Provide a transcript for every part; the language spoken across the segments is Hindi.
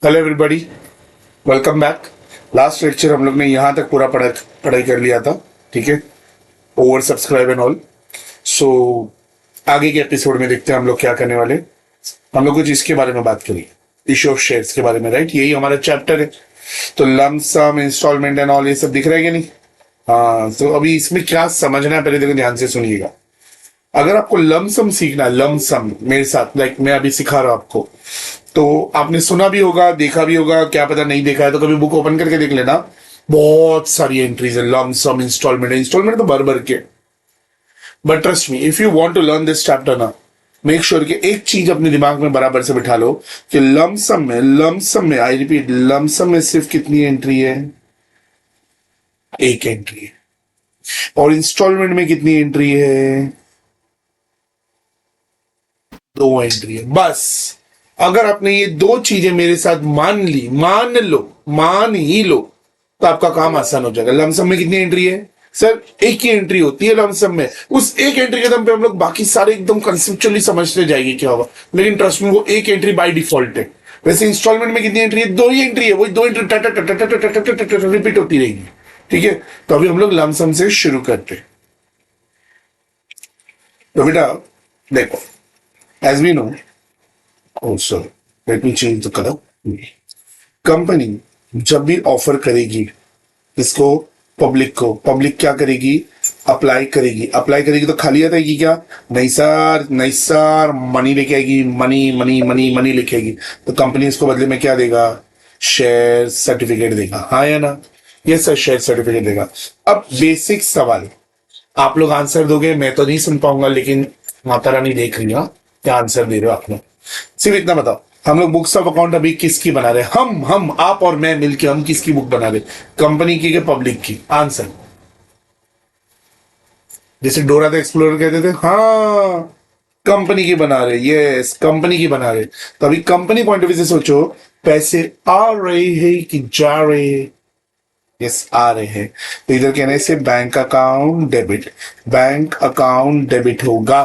Hello everybody, welcome back. Last lecture हम लोग ने यहाँ तक पूरा पढ़ाई कर लिया था, ठीक है। Over subscribe and all. So आगे के एपिसोड में देखते हैं हम लोग क्या करने वाले। हम लोग कुछ इसके बारे में बात करेंगे, इशू ऑफ शेयर्स के बारे में, राइट। यही हमारा चैप्टर है। तो lump sum, installment and all ये सब दिख रहा है कि नहीं? हाँ, तो अभी इसमें क्या समझना है पहले देखो, ध्यान से सुनिएगा। अगर आपको लम्प सम सीखना है, लम्प सम मेरे साथ, लाइक मैं अभी सिखा रहा हूं आपको, तो आपने सुना भी होगा, देखा भी होगा, क्या पता नहीं देखा है तो कभी बुक ओपन करके देख लेना। बहुत सारी एंट्रीज है, लम्प सम, इंस्टॉलमेंट तो भर भर के। But trust me, if you want to learn this chapter ना, मेक श्योर कि एक चीज अपने दिमाग में बराबर से बिठा लो कि लम्प सम में आई रिपीट, लम्प सम में सिर्फ कितनी एंट्री है? एक एंट्री है। और इंस्टॉलमेंट में कितनी एंट्री है? दो एंट्री है बस। अगर आपने ये दो चीजें मेरे साथ मान ही लो, तो आपका काम आसान हो जाएगा। लमसम में कितनी एंट्री है? सर एक ही एंट्री होती है लमसम में। उस एक एंट्री के दम पे हम लोग बाकी सारे एकदम कंसेप्चुअली समझते जाएंगे क्या होगा, लेकिन ट्रस्ट में वो एक एंट्री बाय डिफॉल्ट है। वैसे इंस्टॉलमेंट में कितनी एंट्री है? दो ही एंट्री है, वही दो एंट्री रिपीट होती रहेगी, ठीक है। तो अभी हम लोग लमसम से शुरू करते हैं। तो बेटा देखो, as we know, oh sorry, let me change the color. Company जब भी ऑफर करेगी इसको, पब्लिक क्या करेगी? अप्लाई करेगी तो खाली आएगी क्या? नहीं सर, मनी लेके आएगी, मनी लेके आएगी। तो कंपनी इसको बदले में क्या देगा? शेयर सर्टिफिकेट देगा, हाँ या ना? यस सर, शेयर सर्टिफिकेट देगा। अब बेसिक सवाल आप लोग आंसर दोगे, मैं तो नहीं सुन पाऊंगा, लेकिन माता रानी देख रही है क्या आंसर दे रहे हो आप लोग। सिर्फ इतना बताओ, हम लोग बुक्स ऑफ अकाउंट अभी किसकी बना रहे हैं? हम आप और मैं मिलके हम किसकी बुक बना रहे? कंपनी की के पब्लिक की? आंसर जैसे डोरा द एक्सप्लोरर कहते थे, हाँ कंपनी की बना रहे, यस कंपनी की बना रहे। तो अभी कंपनी पॉइंट ऑफ व्यू से सोचो, पैसे आ रहे हैं कि जा रहे हैं? यस आ रहे हैं। तो इधर कहने से बैंक अकाउंट डेबिट होगा।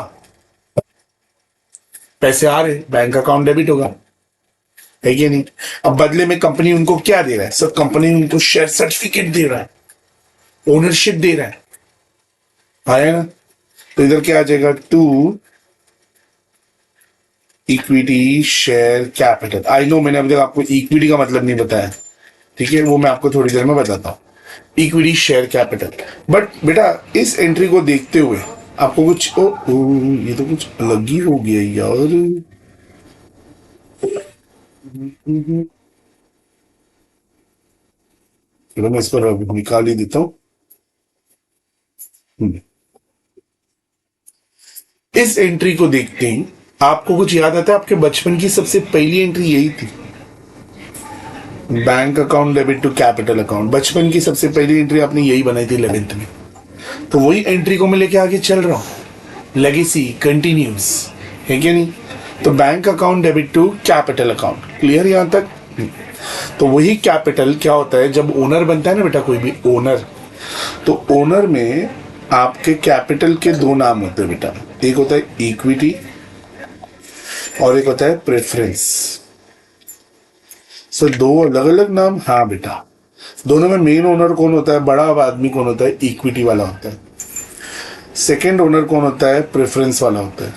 पैसे आ रहे, बैंक अकाउंट डेबिट होगा, है कि नहीं? अब बदले में कंपनी उनको क्या दे रहा है? सब कंपनी उनको शेयर सर्टिफिकेट दे रहा है, ओनरशिप दे रहा है, आया ना? तो इधर क्या आ जाएगा? To equity share capital. I know मैंने अभी तक आपको इक्विटी का मतलब नहीं बताया, ठीक है, वो मैं आपको थोड़ी देर में बताता हूं। Equity share capital. बट बेटा इस एंट्री को देखते हुए आपको कुछ ये तो कुछ अलग ही हो गया यार। चलो मैं इसको निकाल ही देता हूं। इस एंट्री को देखते ही आपको कुछ याद आता है? आपके बचपन की सबसे पहली एंट्री यही थी, bank account debit to capital account. बचपन की सबसे पहली एंट्री आपने यही बनाई थी 11th में। तो वही एंट्री को मैं लेके आगे चल रहा हूं, लेगेसी कंटिन्यूस, है क्या नहीं? तो bank account debit to capital account, clear यहां तक? तो वही कैपिटल क्या होता है? जब ओनर बनता है ना बेटा, कोई भी ओनर, तो ओनर में आपके कैपिटल के दो नाम होते हैं बेटा, एक होता है इक्विटी और एक होता है प्रेफरेंस। सर दो अलग अलग नाम? हाँ बेटा, दोनों में मेन ओनर कौन होता है? बड़ा आदमी कौन होता है? इक्विटी वाला होता है। सेकंड ओनर कौन होता है? प्रेफरेंस वाला होता है।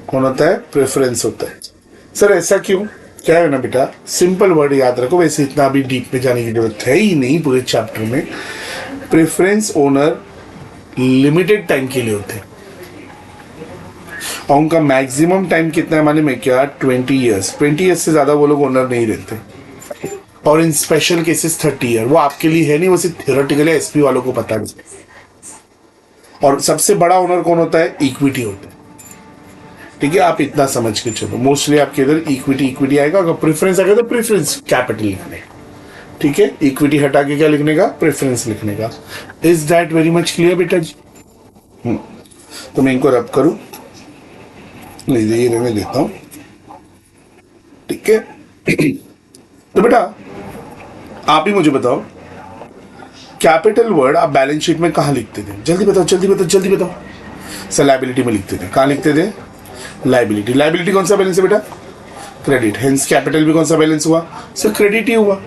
कौन होता है? प्रेफरेंस होता है। सर ऐसा क्यों? क्या है ना बेटा, सिंपल वर्ड याद रखो, वैसे इतना भी डीप में जाने की जरूरत है ही नहीं पूरे चैप्टर में। प्रेफरेंस ओनर लिमिटेड टाइम के लिए होते हैं और उनका मैक्सिमम टाइम कितना है माने में क्या? 20 ईयर्स। 20 ईयर्स से ज्यादा वो लोग ओनर नहीं रहते। और इन स्पेशल केसेस 30 ईयर। वो आपके लिए है नहीं, वो सिर्फ थियोरेटिकल है, एसपी वालों को पता है। और सबसे बड़ा ओनर कौन होता है? इक्विटी होता है, ठीक है। आप इतना समझ के चलो, मोस्टली आपके इधर इक्विटी आएगा। अगर प्रेफरेंस आएगा तो प्रेफरेंस कैपिटल लिखने का, ठीक है। इक्विटी हटा के क्या लिखने का? प्रेफरेंस लिखने का। Is that very much clear बेटा जी? तो मैं इनको रब करूं, ये रहने देता हूं, ठीक है। तो बेटा आप ही मुझे बताओ, कैपिटल वर्ड आप बैलेंस शीट में कहां लिखते थे? जल्दी बताओ। सर लाइबिलिटी में लिखते थे। कहां लिखते थे? लाइबिलिटी कौन सा बैलेंस है बेटा? क्रेडिट, हेंस कैपिटल भी कौन सा बैलेंस हुआ सर, क्रेडिट ही हुआ।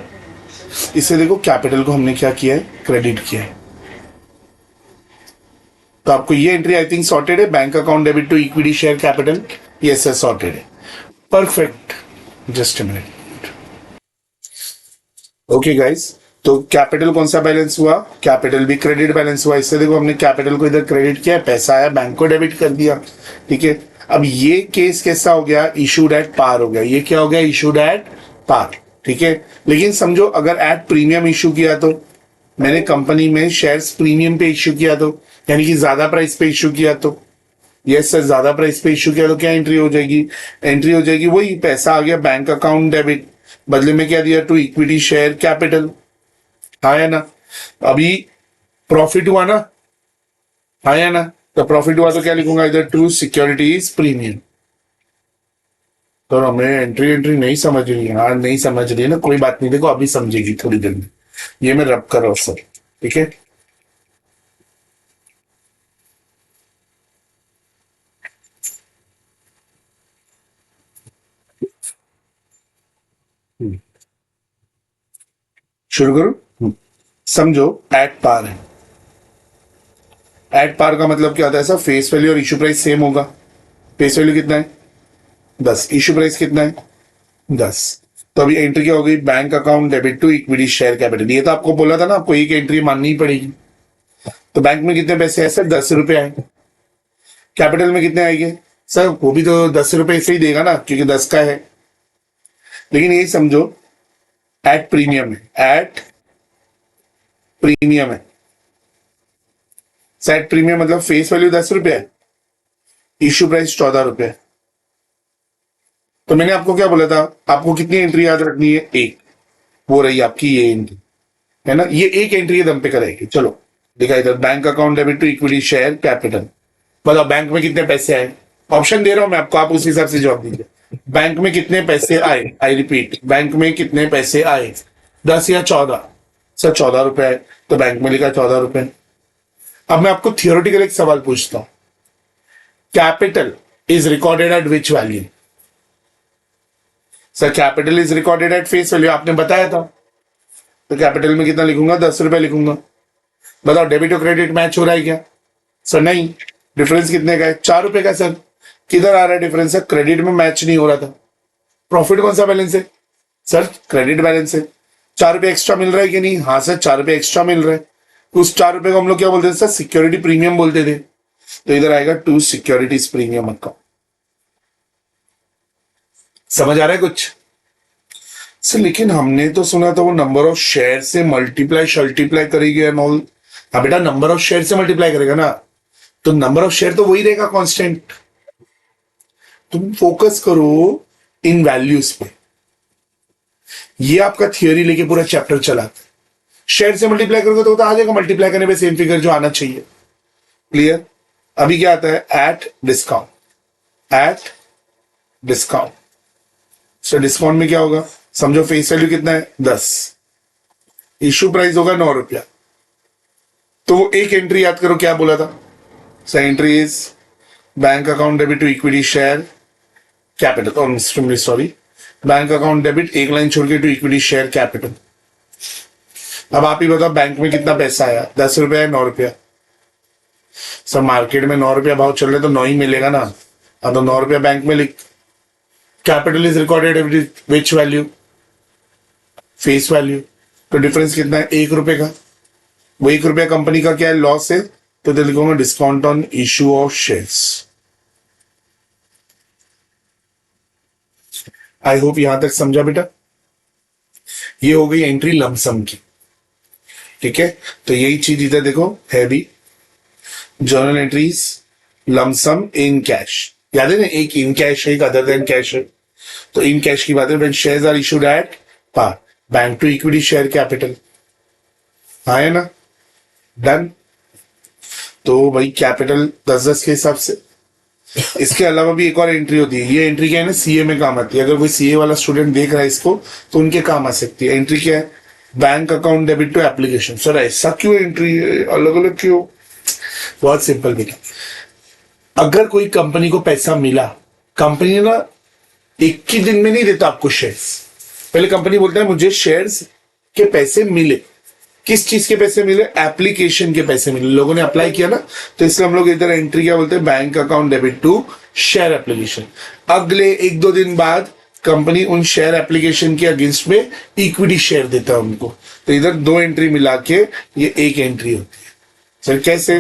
इससे देखो कैपिटल को हमने क्या किया है, क्रेडिट किया है। तो आपको ये एंट्री आई थिंक सॉर्टेड है, bank account debit to equity share capital, yes sir sorted है, perfect. Just a minute, okay guys. तो कैपिटल कौन सा बैलेंस हुआ, कैपिटल भी क्रेडिट बैलेंस हुआ। इससे देखो हमने कैपिटल को इधर क्रेडिट किया, पैसा आया बैंक को डेबिट कर दिया, ठीक है। अब ये केस कैसा हो गया, इशूड एट पार हो गया, ये क्या हो गया, इशूड एट पार, ठीक है। लेकिन समझो अगर एट प्रीमियम इशू किया तो, मैंने कंपनी में शेयर्स प्रीमियम पे इशू किया तो, यानी कि ज्यादा प्राइस पे इशू किया तो, यस सर ज्यादा प्राइस पे इशू किया तो क्या एंट्री हो जाएगी, एंट्री हो जाएगी वही, पैसा आ गया बैंक अकाउंट डेबिट, बदले में क्या दिया, टू इक्विटी शेयर कैपिटल, हाँ या ना। अभी प्रॉफिट हुआ ना, हाँ या ना, तो प्रॉफिट हुआ तो क्या लिखूंगा इधर, टू सिक्योरिटीज प्रीमियम। तो हमें एंट्री एंट्री नहीं समझ रही है, हाँ नहीं समझ रही है ना, कोई बात नहीं, देखो अभी समझेगी थोड़ी देर में, ये मैं रब कर रहा हूं सर, ठीक है। शुरू करो। समझो एट पार है, एट पार का मतलब क्या होता है सर, फेस वैल्यू और इशू प्राइस सेम होगा। फेस वैल्यू कितना है 10, इशू प्राइस कितना है 10। तो अभी एंट्री क्या हो गई, bank account debit to equity share capital. ये तो आपको बोला था ना, आपको एक एंट्री माननी ही पड़ेगी। तो बैंक में कितने पैसे आए सर, 10 रुपए आए। कैपिटल में कितने आएंगे सर, वो भी तो 10 रुपए से ही देगा ना, क्योंकि 10 का है। लेकिन यही समझो एट प्रीमियम है, एट प्रीमियम है, सेट प्रीमियम मतलब फेस वैल्यू 10 रुपए है, इश्यू प्राइस 14 रुपए है। तो मैंने आपको क्या बोला था, आपको कितनी एंट्री याद रखनी है, एक, वो रही आपकी ये एंट्री, है ना, ये एक एंट्री के दम पे करेगी। चलो दिखा इधर, bank account debit to equity share capital. बताओ बैंक में कितने पैसे आए, ऑप्शन दे रहा हूं मैं आपको, आप उस हिसाब से जवाब दीजिए। बैंक में कितने पैसे आए, आई रिपीट, बैंक में कितने पैसे आए, 10 या 14, सर 14 रुपए आए, तो बैंक में लिखा 14 रुपए। अब मैं आपको थियोरेटिकल एक सवाल पूछता हूं, capital is recorded at which value, sir capital is recorded at face value, आपने बताया था। तो कैपिटल में कितना लिखूंगा, 10 रुपए लिखूंगा। बताओ डेबिट और क्रेडिट मैच हो रहा है क्या, सर नहीं, डिफरेंस कितने का है, 4 रुपए का। सर किधर आ रहा है डिफरेंस, सर क्रेडिट में मैच नहीं हो रहा था। प्रॉफिट कौन सा बैलेंस है, सर क्रेडिट बैलेंस है। 4 रुपए एक्स्ट्रा मिल रहा है कि नहीं, हाँ सर 4 रुपए एक्स्ट्रा मिल रहा है। तो उस 4 रुपए को हम लोग क्या बोलते थे सर, सिक्योरिटी प्रीमियम बोलते थे। तो इधर आएगा टू सिक्योरिटीज प्रीमियम अकाउंट। समझ आ रहा है कुछ सर, लेकिन हमने तो सुना था वो नंबर ऑफ शेयर से मल्टीप्लाई करेगी एंड ऑल। हाँ बेटा, नंबर ऑफ शेयर से मल्टीप्लाई करेगा ना, तो नंबर ऑफ शेयर तो वही रहेगा कांस्टेंट। तुम फोकस करो इन वैल्यूज पे, ये आपका थियोरी लेके पूरा चैप्टर चला। शेयर से मल्टीप्लाई करोगे तो आ जाएगा मल्टीप्लाई करने पे सेम फिगर जो आना चाहिए। क्लियर। अभी क्या आता है, at discount, at discount. So discount में क्या होगा, समझो फेस वैल्यू कितना है 10, इशू प्राइस होगा 9 रुपया। तो वो एक एंट्री याद करो, क्या बोला था sir, entry is bank account debit to equity share capital, sorry bank account debit, एक लाइन छोड़ के, टू इक्विटी शेयर कैपिटल। अब आप ही बताओ बैंक में कितना पैसा आया, 10 रुपया है, 9 रुपया। सर मार्केट में 9 रुपया भाव चल रहे तो 9 ही मिलेगा ना। अब तो 9 रुपया बैंक में लिख, capital is recorded which value, face value. तो डिफरेंस कितना है, 1 रुपए का। वो 1 रुपया कंपनी का क्या है, लॉस है, तो लिखूंगा discount on issue of shares. I hope यहां तक समझा बेटा। ये हो गई एंट्री लमसम की, ठीक है। तो यही चीज इधर देखो है भी, journal entries lump sum in cash, याद है ना, एक इन कैश है, एक अदर देन कैश है। तो इन कैश की बात है, when shares are issued at par, bank to equity share capital, हाँ है ना, डन। तो भाई कैपिटल 10-10 के हिसाब से। इसके अलावा भी एक और एंट्री होती है, ये एंट्री क्या है ना, सीए में काम आती है। अगर कोई सीए वाला स्टूडेंट देख रहा है इसको तो उनके काम आ सकती है। एंट्री क्या है, bank account debit to application. Sir ऐसा क्यों एंट्री अलग अलग क्यों, बहुत सिंपल बेटा। अगर कोई कंपनी को पैसा मिला, कंपनी ने ना एक ही दिन में नहीं देता आपको शेयर्स। पहले कंपनी बोलता है मुझे शेयर्स के पैसे मिले। किस चीज के पैसे मिले? एप्लीकेशन के पैसे मिले। लोगों ने अप्लाई किया ना, तो इसलिए हम लोग इधर एंट्री क्या बोलते हैं, bank account debit to share application. अगले 1-2 दिन बाद कंपनी उन शेयर एप्लीकेशन के अगेंस्ट में इक्विटी शेयर देता है उनको। तो इधर 2 एंट्री मिला के ये 1 एंट्री होती है। सर कैसे?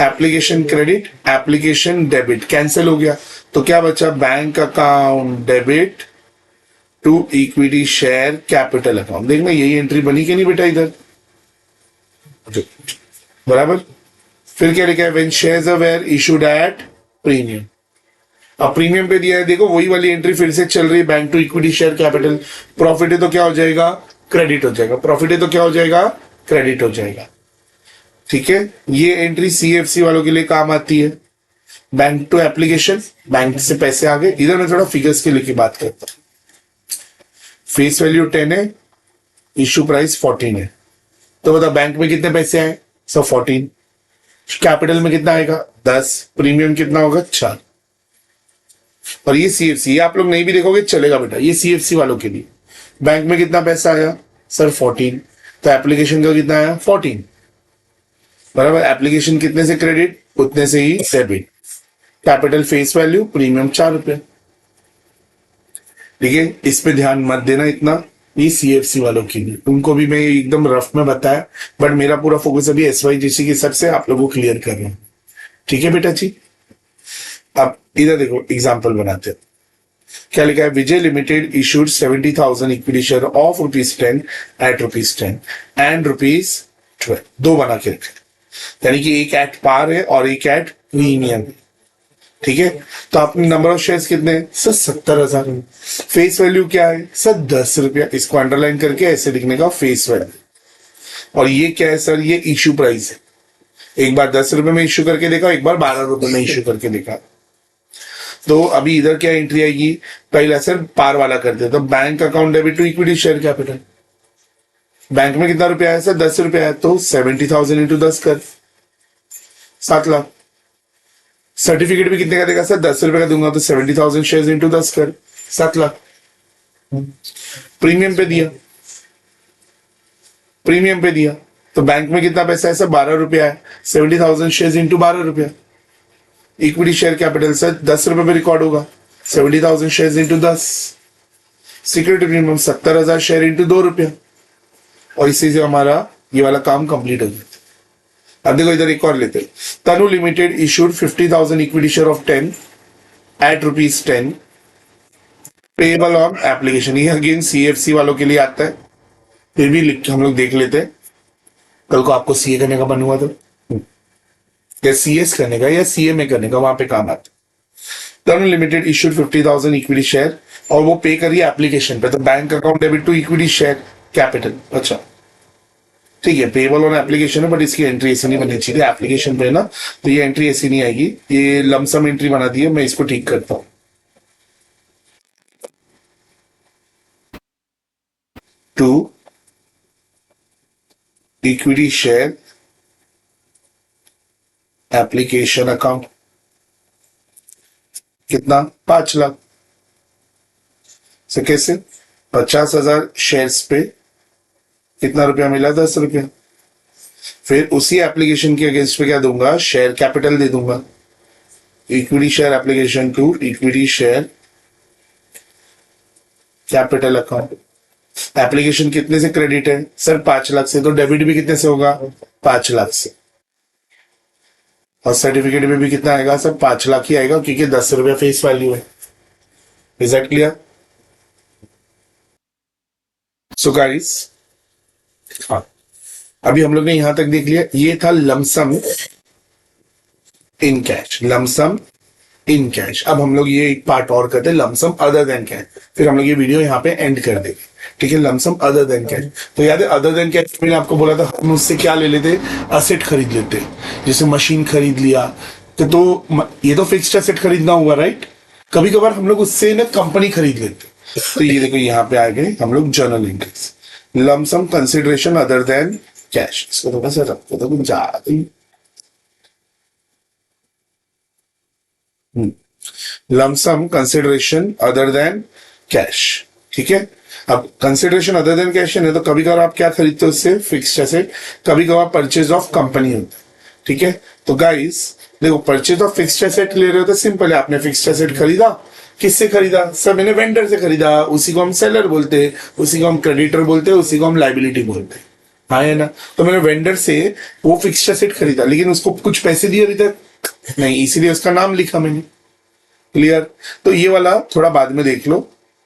Application credit, application debit cancel हो गया, तो क्या बचा? Bank account debit to equity share capital account. देखना यही एंट्री बनी कि नहीं बेटा इधर, बराबर। फिर क्या लिखा है? When shares are were issued at premium. अब प्रीमियम पे दिया है, देखो वही वाली एंट्री फिर से चल रही है, bank to equity share capital. Profit है तो क्या हो जाएगा? क्रेडिट हो जाएगा। प्रॉफिट है तो क्या हो जाएगा? क्रेडिट हो जाएगा। ठीक है, ये एंट्री सीएफसी वालों के लिए काम आती है। बैंक टू एप्लीकेशन, बैंक से पैसे आ गए। इधर मैं थोड़ा फिगर्स के लेके बात करता हूं। फेस वैल्यू 10 है, इश्यू प्राइस 14 है, तो बता बैंक में कितने पैसे आए? सब 14। कैपिटल में कितना आएगा? 10। प्रीमियम कितना होगा? 4। और ये सीएफसी, ये आप लोग नहीं भी देखोगे चलेगा बेटा, ये सीएफसी वालों के लिए। बैंक में कितना पैसा आया? सर 14। तो एप्लीकेशन का कितना आया? 14, बराबर। एप्लीकेशन कितने से क्रेडिट? उतने से ही debit. Capital face value, premium 4 रुपए। ठीक है, इस पे ध्यान मत देना इतना, ये सीएफसी वालों के लिए। उनको भी मैं एकदम रफ में बताया, बट मेरा पूरा फोकस अभी एसवाईजीसी के हिसाब से आप लोगों को क्लियर कर रहा हूं। ठीक है बेटा जी। अब इधर देखो एग्जाम्पल बनाते हैं। क्या लिखा है? Vijay limited issued 70,000 equity share of ₹10 at ₹10 and ₹12। 2 बना के रखे, यानी कि एक एट पार है और एक एट प्रीमियम। ठीक है, तो आपने नंबर ऑफ शेयर्स कितने हैं? सर 70,000। फेस वैल्यू क्या है? सर 10 रुपया। इसको अंडरलाइन करके ऐसे लिखने का, फेस वैल्यू। और ये क्या है सर? ये इश्यू प्राइस है। एक बार 10 रुपए में इश्यू करके देखा, एक बार 12 रुपए में इश्यू करके देखा। तो अभी इधर क्या एंट्री आएगी? पहला सर पार वाला करते, तो bank account debit to equity share capital. Bank में कितना रुपया है सर? 10 रुपया है, तो 70,000 इंटू 10 कर 7 लाख। सर्टिफिकेट भी कितने का देगा सर? 10 रुपए का दूंगा, तो 70,000 शेयर इंटू 10 कर 7 लाख। प्रीमियम पे दिया, प्रीमियम पे दिया, तो बैंक में कितना पैसा है सर? 12 रुपया है, 70,000 शेयर इंटू 12 रुपया। इक्विटी शेयर कैपिटल सर 10 रुपए पे रिकॉर्ड होगा, 70,000 share into 10। Security premium 70,000 share into 2 रुपया। और इसी से हमारा ये वाला काम कंप्लीट हो गया। अब देखो इधर एक और लेते हैं। Tanu limited issued 50,000 equity share of 10 at ₹10 payable on application. ये अगेन सीएफसी वालों के लिए आता है, फिर भी लिख के हम लोग देख लेते हैं, कल को आपको सीए करने का मन हुआ तो, या सीएस करने का या सीए में करने का, वहां पे काम आता है। Tanu limited issued 50,000 equity share और वो पे करिए एप्लीकेशन पे, तो bank account debit to equity share capital. अच्छा ठीक है, पेबल ऑन एप्लीकेशन है, बट इसकी एंट्री ऐसी नहीं बननी चाहिए एप्लीकेशन पे ना, तो ये एंट्री ऐसी नहीं आएगी, ये लमसम एंट्री बना दी है। मैं इसको ठीक करता हूं। To equity share application account कितना? 5 लाख। से कैसे? 50,000 शेयर्स पे कितना रुपया मिला? 10 रुपया। फिर उसी एप्लीकेशन के अगेंस्ट पे क्या दूंगा? शेयर कैपिटल दे दूंगा। Equity share application to equity share capital account. Application कितने से क्रेडिट है सर? 5 लाख से, तो डेबिट भी कितने से होगा? 5 लाख से। और सर्टिफिकेट में भी कितना आएगा सर? 5 लाख ही आएगा, क्योंकि 10 रुपया फेस वैल्यू है। Is that clear? So guys, हाँ, अभी हम लोग ने यहां तक देख लिया, ये था lump sum in cash, lump sum in cash. अब हम लोग ये एक पार्ट और करते हैं, लमसम अदर देन कैश, फिर हम लोग ये वीडियो यहाँ पे एंड कर देंगे। ठीक है, लमसम अदर देन कैश। तो याद है अदर देन कैश, मैंने आपको बोला था हम उससे क्या ले लेते? असेट खरीद लेते, जैसे मशीन खरीद लिया, तो ये तो फिक्स्ड असेट खरीदना हुआ, राइट। कभी कभार हम लोग उससे ना कंपनी खरीद लेते, तो ये देखो यहाँ पे आ गए हम लोग journal entries, lump sum consideration other than cash. इसको थोड़ा सा रखो तो कुछ ज्यादा ही lump sum consideration other than cash, ठीक है। अब कंसिडरेशन अदर देन कैश है तो कभी कभार आप क्या खरीदते हो उससे, फिक्स्ड एसेट, कभी कभार परचेज ऑफ कंपनी होता है, ठीक है। तो गाइस देखो, परचेज ऑफ फिक्स्ड एसेट ले रहे हो तो सिंपल है, आपने फिक्स्ड एसेट खरीदा, किससे खरीदा सर, मैंने वेंडर से खरीदा, उसी को हम सेलर बोलते हैं, उसी को हम क्रेडिटर बोलते हैं, उसी को हम लाइबिलिटी बोलते हैं, हाँ है ना। तो मैंने वेंडर से वो फिक्स्ड एसेट खरीदा, लेकिन उसको कुछ पैसे दिए अभी तक नहीं, इसीलिए उसका नाम लिखा मैंने, क्लियर। तो ये वाला थोड़ा बाद में देख लो,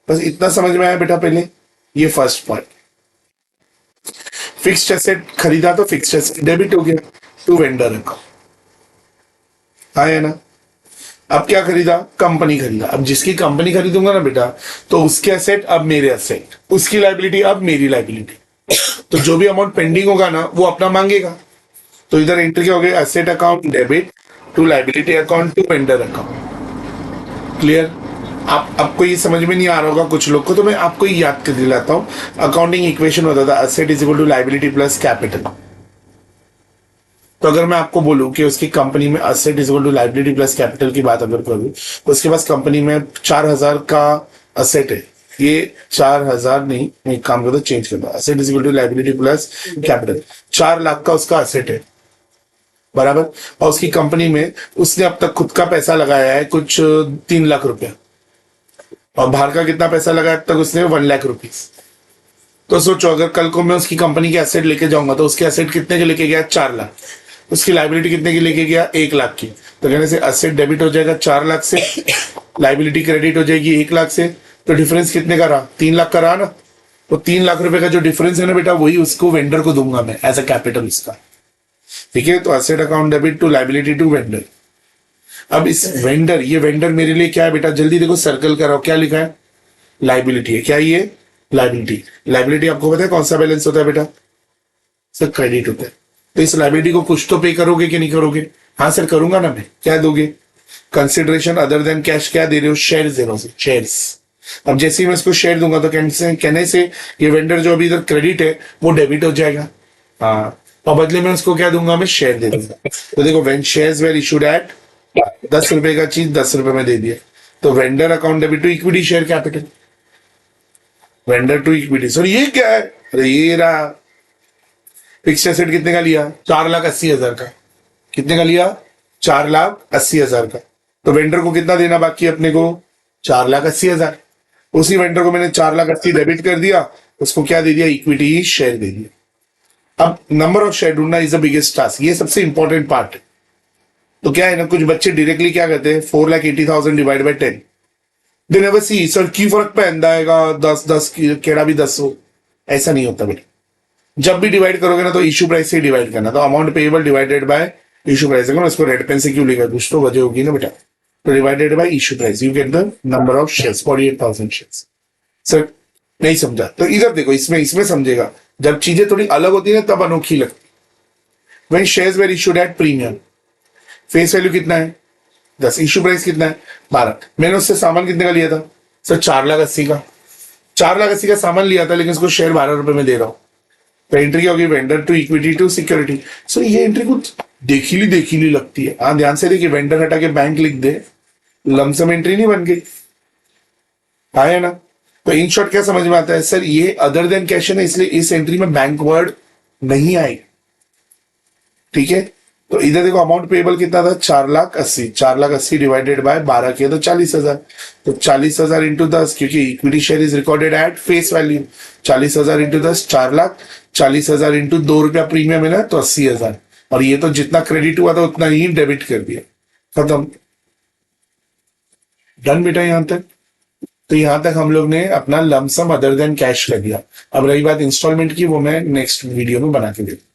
बस इतना समझ में आया बेटा पहले, ये फर्स्ट पॉइंट। फिक्स्ड एसेट खरीदा तो फिक्स्ड एसेट डेबिट हो गया टू वेंडर अकाउंट, हाँ है ना। अब क्या खरीदा, कंपनी खरीदा, अब जिसकी कंपनी खरीदूंगा ना बेटा, तो उसके एसेट अब मेरे एसेट, उसकी लाइबिलिटी अब मेरी लाइबिलिटी, तो जो भी अमाउंट पेंडिंग होगा ना वो अपना मांगेगा। तो इधर एंट्री क्या हो गई, asset account debit to liability account to vendor account, clear. आपको ये समझ में नहीं आ रहा होगा कुछ लोग को, तो मैं आपको ही याद कर दिलाता हूँ। अकाउंटिंग इक्वेशन होता था asset is equal to liability plus capital. तो अगर मैं आपको बोलूं कि उसकी कंपनी में asset is equal to liability plus capital की बात अगर करूं, तो उसके पास कंपनी में 4,000 का एसेट है, ये 4,000 नहीं, मैं एक काम करता चेंज करता, asset is equal to liability plus capital, 4 lakh का उसका एसेट है, बराबर। और उसकी कंपनी में उसने अब तक खुद का पैसा लगाया है कुछ 3 लाख रुपया, और बाहर का कितना पैसा लगाया अब तक उसने, 1 लाख रुपीज। तो सोचो अगर कल को मैं उसकी कंपनी के एसेट लेके जाऊंगा तो उसके एसेट कितने के लेके गया, 4 लाख, उसकी लाइबिलिटी कितने की लेके गया, 1 लाख की। तो कहने से एसेट डेबिट हो जाएगा 4 लाख से, लाइबिलिटी क्रेडिट हो जाएगी 1 लाख से, तो डिफरेंस कितने का रहा, 3 लाख का रहा ना। तो 3 लाख रुपए का जो डिफरेंस है ना बेटा, वही उसको वेंडर को दूंगा मैं एज अ कैपिटल इसका, ठीक है। तो asset account debit to liability to vendor. अब इस वेंडर, ये वेंडर मेरे लिए क्या है बेटा, जल्दी देखो सर्कल कराओ, क्या लिखा है, लाइबिलिटी है, क्या ये लाइबिलिटी। लाइबिलिटी आपको पता है कौन सा बैलेंस होता है बेटा, सर क्रेडिट होता है। तो इस लाइबिलिटी को कुछ तो पे करोगे कि नहीं करोगे, हाँ सर करूंगा ना मैं, क्या दोगे, कंसिडरेशन अदर देन कैश, क्या दे रहे हो, शेयर दे रहे हो, शेयर्स। अब जैसे ही मैं इसको शेयर दूंगा तो कहने से ये वेंडर जो अभी इधर क्रेडिट है वो डेबिट हो जाएगा, हाँ, और बदले में उसको क्या दूंगा, मैं शेयर दे दूंगा। तो देखो when shares were issued at 10 रुपए का चीज 10 रुपए में दे दिया, तो vendor account debit to equity share capital, vendor to equity. Sir ये क्या है, अरे ये रहा, फिक्स्ड एसेट कितने का लिया, 4,80,000 का, कितने का लिया, 4,80,000 का। तो वेंडर को कितना देना बाकी है अपने को, 4,80,000। उसी वेंडर को मैंने 4,80,000 डेबिट कर दिया, उसको क्या दे दिया, इक्विटी शेयर दे दिया। अब नंबर ऑफ शेयर ढूंढना इज द बिगेस्ट टास्क, ये सबसे इंपॉर्टेंट पार्ट है। तो क्या है ना, कुछ बच्चे डायरेक्टली क्या करते हैं, 4,80,000 divide by 10, they never see sir की फर्क पैदा आएगा, 10 केड़ा भी 10 हो, ऐसा नहीं होता बेटा। जब भी डिवाइड करोगे ना तो इशू प्राइस से डिवाइड करना, तो amount payable divided by issue price, देखो ना इसको रेड पेन से क्यों लिखा, कुछ तो वजह होगी ना बेटा। तो divided by issue price you get the number of shares, 48,000 shares. Sir नहीं समझा, तो इधर देखो, इसमें समझेगा, जब चीजें थोड़ी अलग होती है तब अनोखी लगती। When shares were issued at premium, face value कितना है 10, इशू प्राइस कितना है 12, मैंने उससे सामान कितने का लिया था सर, 4,80,000 का, 4,80,000 का सामान लिया था, लेकिन उसको शेयर 12 रुपए में दे रहा हूं। तो एंट्री क्या होगी, vendor to equity to security. So ये एंट्री कुछ देखीली लगती है, हाँ ध्यान से देखिए, वेंडर हटा के बैंक लिख दे, लमसम एंट्री नहीं बन गई, है ना। तो इन शॉर्ट क्या समझ में आता है, सर ये अदर देन कैश है ना, इसलिए इस एंट्री में बैंक वर्ड नहीं आएगा, ठीक है। तो इधर देखो अमाउंट पेएबल कितना था, 4,80,000, 4,80,000 डिवाइडेड बाय 12 किया तो 40,000, तो 40,000 इंटू 10, क्योंकि equity share is recorded at face value, 40,000 into 10 4 lakh, 40,000 into 2 रुपया प्रीमियम है ना, तो 80,000, और ये तो जितना क्रेडिट हुआ था उतना ही डेबिट कर दिया, खत्म, डन बेटा यहां तक। तो यहां तक हम लोग ने अपना लमसम अदर देन कैश कर दिया। अब रही बात इंस्टॉलमेंट की, वो मैं नेक्स्ट वीडियो में बना के देता हूं।